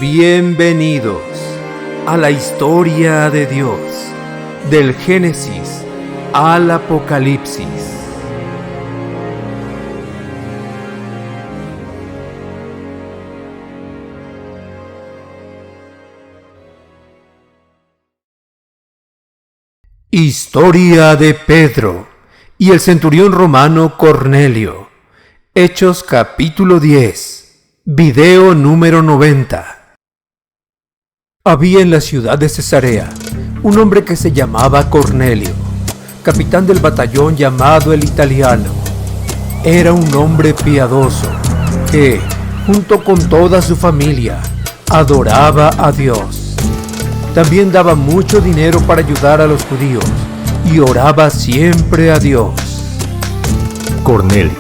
Bienvenidos a la historia de Dios, del Génesis al Apocalipsis. Historia de Pedro y el centurión romano Cornelio. Hechos capítulo 10. Video número 90. Había en la ciudad de Cesarea un hombre que se llamaba Cornelio, capitán del batallón llamado el Italiano. Era un hombre piadoso que, junto con toda su familia, adoraba a Dios. También daba mucho dinero para ayudar a los judíos y oraba siempre a Dios. Cornelio,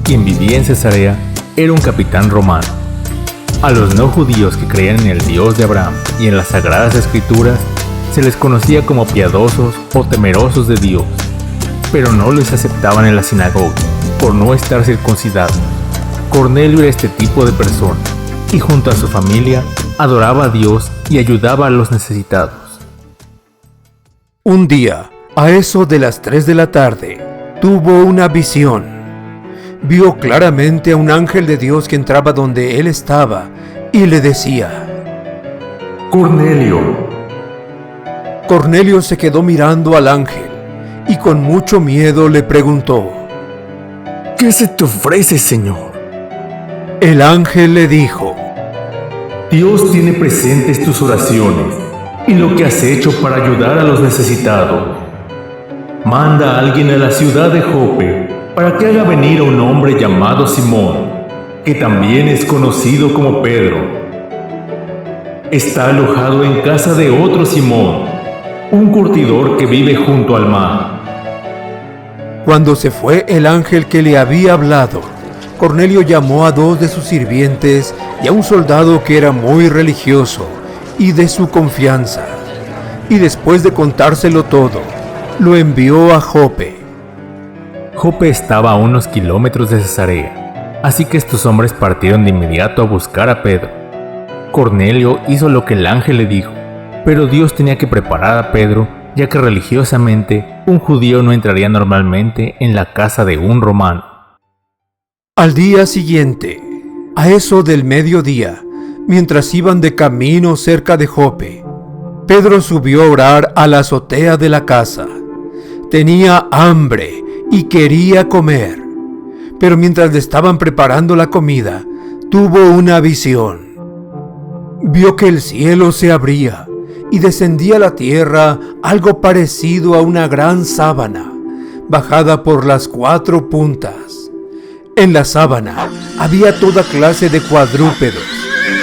quien vivía en Cesarea, era un capitán romano. A los no judíos que creían en el Dios de Abraham y en las Sagradas Escrituras, se les conocía como piadosos o temerosos de Dios, pero no les aceptaban en la sinagoga por no estar circuncidados. Cornelio era este tipo de persona, y junto a su familia adoraba a Dios y ayudaba a los necesitados. Un día, a eso de las 3 de la tarde, tuvo una visión. Vio claramente a un ángel de Dios que entraba donde él estaba y le decía: Cornelio. Cornelio se quedó mirando al ángel y con mucho miedo le preguntó: ¿Qué se te ofrece, Señor? El ángel le dijo: Dios tiene presentes tus oraciones y lo que has hecho para ayudar a los necesitados. Manda a alguien a la ciudad de Jope para que haga venir a un hombre llamado Simón, que también es conocido como Pedro. Está alojado en casa de otro Simón, un curtidor que vive junto al mar. Cuando se fue el ángel que le había hablado, Cornelio llamó a 2 de sus sirvientes y a un soldado que era muy religioso y de su confianza, y después de contárselo todo, lo envió a Jope. Jope estaba a unos kilómetros de Cesarea, así que estos hombres partieron de inmediato a buscar a Pedro. Cornelio hizo lo que el ángel le dijo, pero Dios tenía que preparar a Pedro, ya que religiosamente un judío no entraría normalmente en la casa de un romano. Al día siguiente, a eso del mediodía, mientras iban de camino cerca de Jope, Pedro subió a orar a la azotea de la casa. Tenía hambre y quería comer, pero mientras le estaban preparando la comida, tuvo una visión. Vio que el cielo se abría y descendía a la tierra algo parecido a una gran sábana, bajada por las 4 puntas. En la sábana había toda clase de cuadrúpedos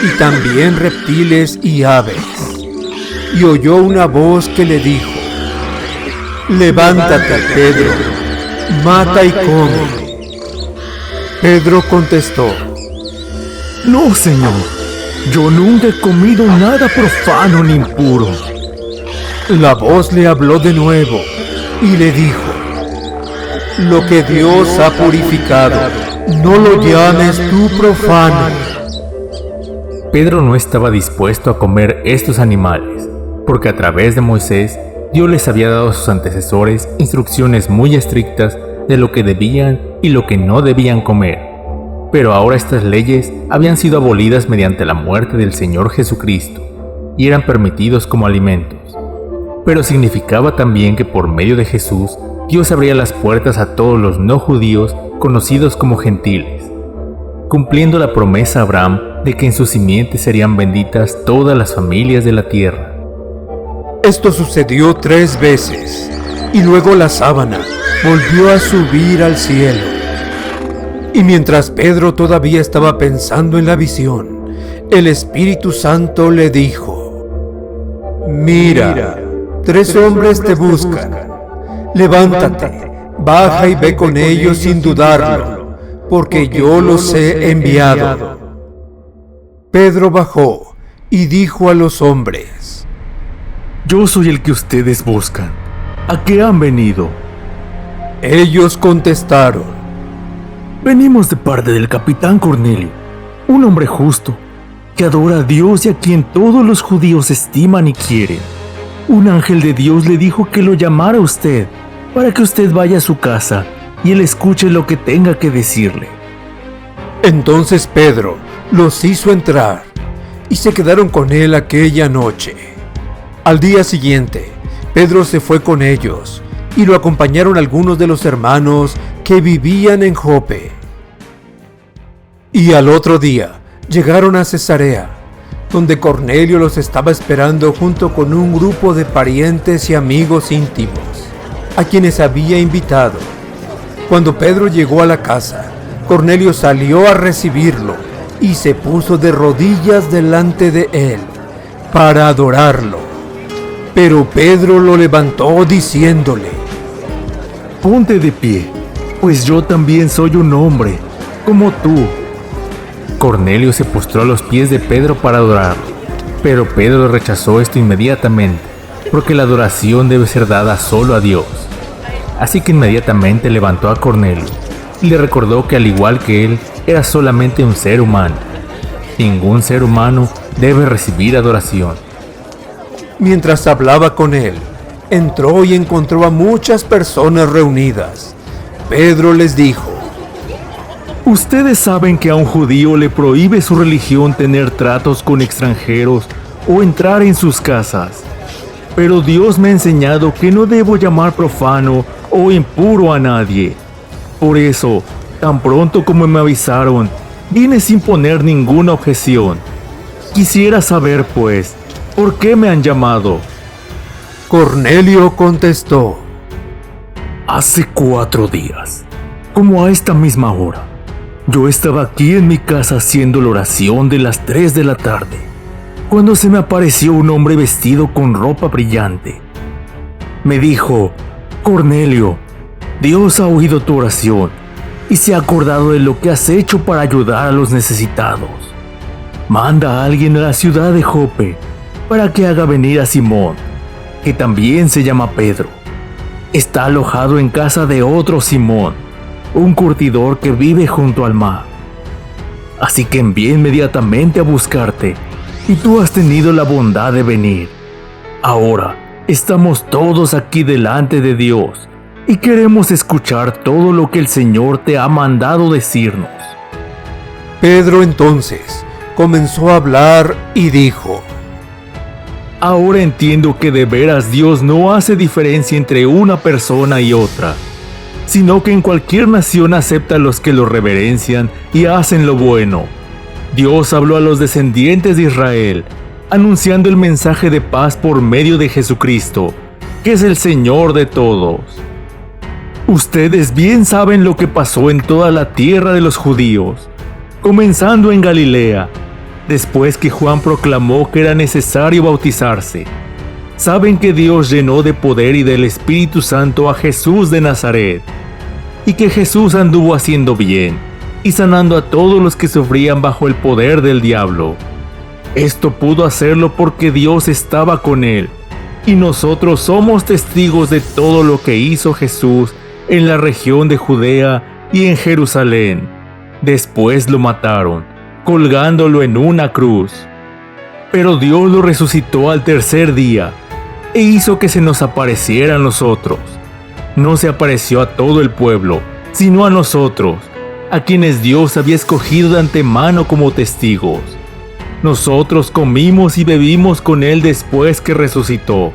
y también reptiles y aves. Y oyó una voz que le dijo: Levántate, Pedro, mata y come. Pedro contestó: No, Señor, yo nunca he comido nada profano ni impuro. La voz le habló de nuevo y le dijo: Lo que Dios ha purificado, no lo llames tú profano. Pedro no estaba dispuesto a comer estos animales, porque a través de Moisés, Dios les había dado a sus antecesores instrucciones muy estrictas de lo que debían y lo que no debían comer. Pero ahora estas leyes habían sido abolidas mediante la muerte del Señor Jesucristo y eran permitidos como alimentos. Pero significaba también que por medio de Jesús, Dios abría las puertas a todos los no judíos conocidos como gentiles, cumpliendo la promesa a Abraham de que en su simiente serían benditas todas las familias de la tierra. Esto sucedió 3 veces, y luego la sábana volvió a subir al cielo. Y mientras Pedro todavía estaba pensando en la visión, el Espíritu Santo le dijo: Mira, 3 hombres te buscan. Levántate, baja y ve con ellos sin dudarlo, porque yo los he enviado. Pedro bajó y dijo a los hombres: Yo soy el que ustedes buscan. ¿A qué han venido? Ellos contestaron: Venimos de parte del capitán Cornelio, un hombre justo, que adora a Dios y a quien todos los judíos estiman y quieren. Un ángel de Dios le dijo que lo llamara a usted, para que usted vaya a su casa y él escuche lo que tenga que decirle. Entonces Pedro los hizo entrar y se quedaron con él aquella noche. Al día siguiente, Pedro se fue con ellos y lo acompañaron algunos de los hermanos que vivían en Jope. Y al otro día llegaron a Cesarea, donde Cornelio los estaba esperando junto con un grupo de parientes y amigos íntimos, a quienes había invitado. Cuando Pedro llegó a la casa, Cornelio salió a recibirlo y se puso de rodillas delante de él para adorarlo. Pero Pedro lo levantó diciéndole: Ponte de pie, pues yo también soy un hombre, como tú. Cornelio se postró a los pies de Pedro para adorarlo, pero Pedro rechazó esto inmediatamente, porque la adoración debe ser dada solo a Dios. Así que inmediatamente levantó a Cornelio y le recordó que al igual que él, era solamente un ser humano. Ningún ser humano debe recibir adoración. Mientras hablaba con él, entró y encontró a muchas personas reunidas. Pedro les dijo: Ustedes saben que a un judío le prohíbe su religión tener tratos con extranjeros o entrar en sus casas. Pero Dios me ha enseñado que no debo llamar profano o impuro a nadie. Por eso, tan pronto como me avisaron, vine sin poner ninguna objeción. Quisiera saber, pues, ¿por qué me han llamado? Cornelio contestó: Hace 4 días, como a esta misma hora, yo estaba aquí en mi casa haciendo la oración de las 3 de la tarde, cuando se me apareció un hombre vestido con ropa brillante. Me dijo: Cornelio, Dios ha oído tu oración y se ha acordado de lo que has hecho para ayudar a los necesitados. Manda a alguien a la ciudad de Jope para que haga venir a Simón, que también se llama Pedro. Está alojado en casa de otro Simón, un curtidor que vive junto al mar. Así que envié inmediatamente a buscarte y tú has tenido la bondad de venir. Ahora estamos todos aquí delante de Dios y queremos escuchar todo lo que el Señor te ha mandado decirnos. Pedro entonces comenzó a hablar y dijo: Ahora entiendo que de veras Dios no hace diferencia entre una persona y otra, sino que en cualquier nación acepta a los que lo reverencian y hacen lo bueno. Dios habló a los descendientes de Israel, anunciando el mensaje de paz por medio de Jesucristo, que es el Señor de todos. Ustedes bien saben lo que pasó en toda la tierra de los judíos, comenzando en Galilea, después que Juan proclamó que era necesario bautizarse. Saben que Dios llenó de poder y del Espíritu Santo a Jesús de Nazaret, y que Jesús anduvo haciendo bien y sanando a todos los que sufrían bajo el poder del diablo. Esto pudo hacerlo porque Dios estaba con él, y nosotros somos testigos de todo lo que hizo Jesús en la región de Judea y en Jerusalén. Después lo mataron, colgándolo en una cruz. Pero Dios lo resucitó al tercer día e hizo que se nos apareciera a nosotros. No se apareció a todo el pueblo, sino a nosotros, a quienes Dios había escogido de antemano como testigos. Nosotros comimos y bebimos con Él después que resucitó,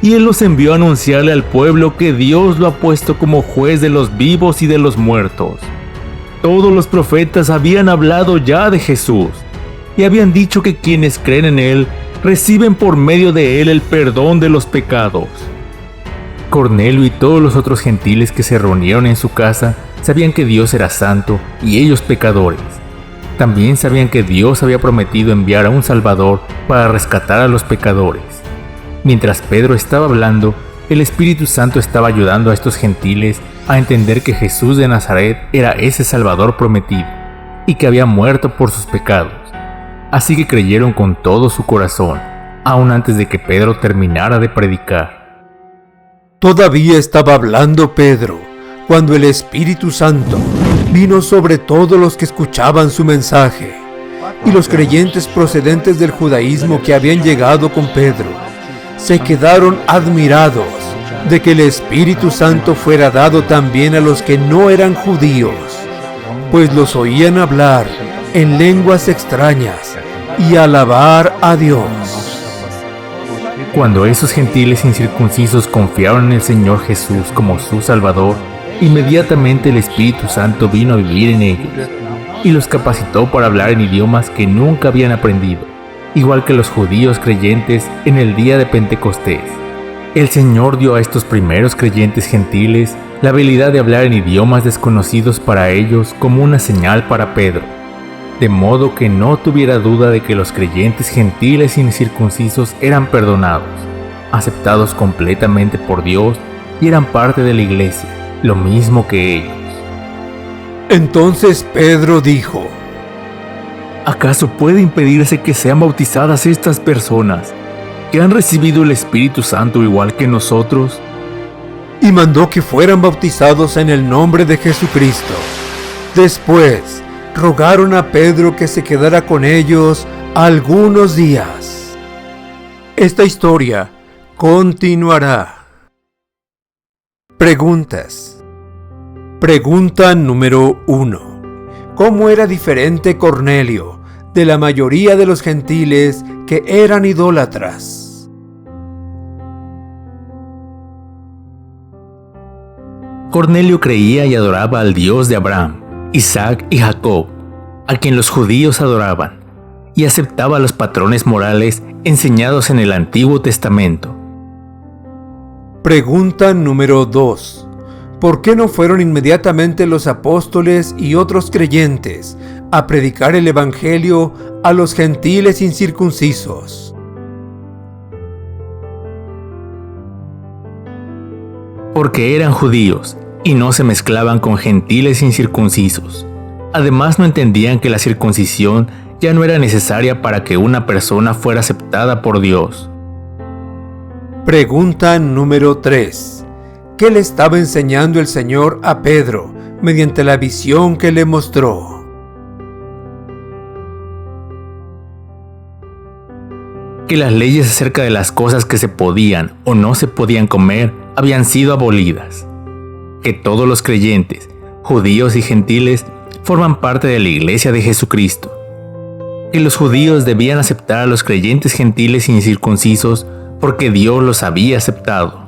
y Él nos envió a anunciarle al pueblo que Dios lo ha puesto como juez de los vivos y de los muertos. Todos los profetas habían hablado ya de Jesús, y habían dicho que quienes creen en Él reciben por medio de Él el perdón de los pecados. Cornelio y todos los otros gentiles que se reunieron en su casa sabían que Dios era santo y ellos pecadores. También sabían que Dios había prometido enviar a un Salvador para rescatar a los pecadores. Mientras Pedro estaba hablando, el Espíritu Santo estaba ayudando a estos gentiles a entender que Jesús de Nazaret era ese Salvador prometido y que había muerto por sus pecados. Así que creyeron con todo su corazón, aún antes de que Pedro terminara de predicar. Todavía estaba hablando Pedro cuando el Espíritu Santo vino sobre todos los que escuchaban su mensaje, y los creyentes procedentes del judaísmo que habían llegado con Pedro se quedaron admirados de que el Espíritu Santo fuera dado también a los que no eran judíos, pues los oían hablar en lenguas extrañas y alabar a Dios. Cuando esos gentiles incircuncisos confiaron en el Señor Jesús como su Salvador, inmediatamente el Espíritu Santo vino a vivir en ellos y los capacitó para hablar en idiomas que nunca habían aprendido, igual que los judíos creyentes en el día de Pentecostés. El Señor dio a estos primeros creyentes gentiles la habilidad de hablar en idiomas desconocidos para ellos como una señal para Pedro, de modo que no tuviera duda de que los creyentes gentiles incircuncisos eran perdonados, aceptados completamente por Dios y eran parte de la iglesia, lo mismo que ellos. Entonces Pedro dijo: ¿acaso puede impedirse que sean bautizadas estas personas, que han recibido el Espíritu Santo igual que nosotros? Y mandó que fueran bautizados en el nombre de Jesucristo. Después, rogaron a Pedro que se quedara con ellos algunos días. Esta historia continuará. Preguntas. Pregunta número 1. ¿Cómo era diferente Cornelio de la mayoría de los gentiles que eran idólatras? Cornelio creía y adoraba al Dios de Abraham, Isaac y Jacob, a quien los judíos adoraban, y aceptaba los patrones morales enseñados en el Antiguo Testamento. Pregunta número 2. ¿Por qué no fueron inmediatamente los apóstoles y otros creyentes a predicar el Evangelio a los gentiles incircuncisos? Porque eran judíos y no se mezclaban con gentiles incircuncisos. Además, no entendían que la circuncisión ya no era necesaria para que una persona fuera aceptada por Dios. Pregunta número 3. ¿Qué le estaba enseñando el Señor a Pedro mediante la visión que le mostró? Que las leyes acerca de las cosas que se podían o no se podían comer habían sido abolidas. Que todos los creyentes, judíos y gentiles, forman parte de la Iglesia de Jesucristo. Que los judíos debían aceptar a los creyentes gentiles incircuncisos porque Dios los había aceptado.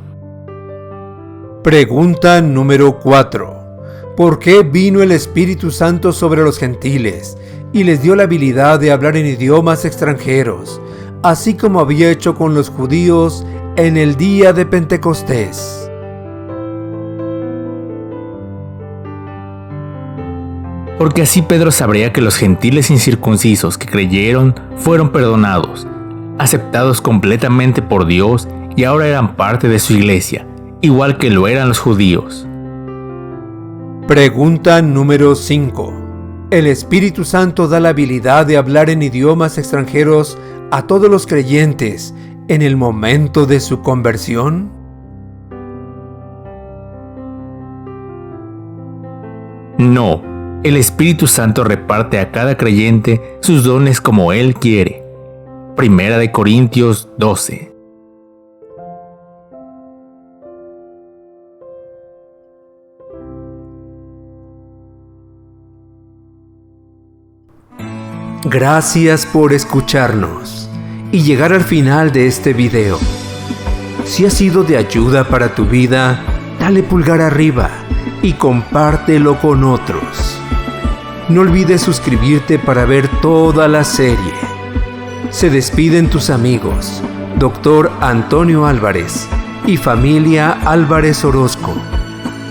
Pregunta número 4. ¿Por qué vino el Espíritu Santo sobre los gentiles y les dio la habilidad de hablar en idiomas extranjeros, así como había hecho con los judíos en el día de Pentecostés? Porque así Pedro sabría que los gentiles incircuncisos que creyeron fueron perdonados, aceptados completamente por Dios y ahora eran parte de su iglesia, igual que lo eran los judíos. Pregunta número 5. ¿El Espíritu Santo da la habilidad de hablar en idiomas extranjeros a todos los creyentes en el momento de su conversión? No, el Espíritu Santo reparte a cada creyente sus dones como Él quiere. Primera de Corintios 12. Gracias por escucharnos y llegar al final de este video. Si ha sido de ayuda para tu vida, dale pulgar arriba y compártelo con otros. No olvides suscribirte para ver toda la serie. Se despiden tus amigos, Dr. Antonio Álvarez y familia Álvarez Orozco,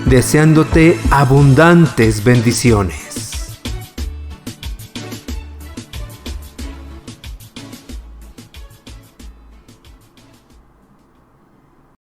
deseándote abundantes bendiciones.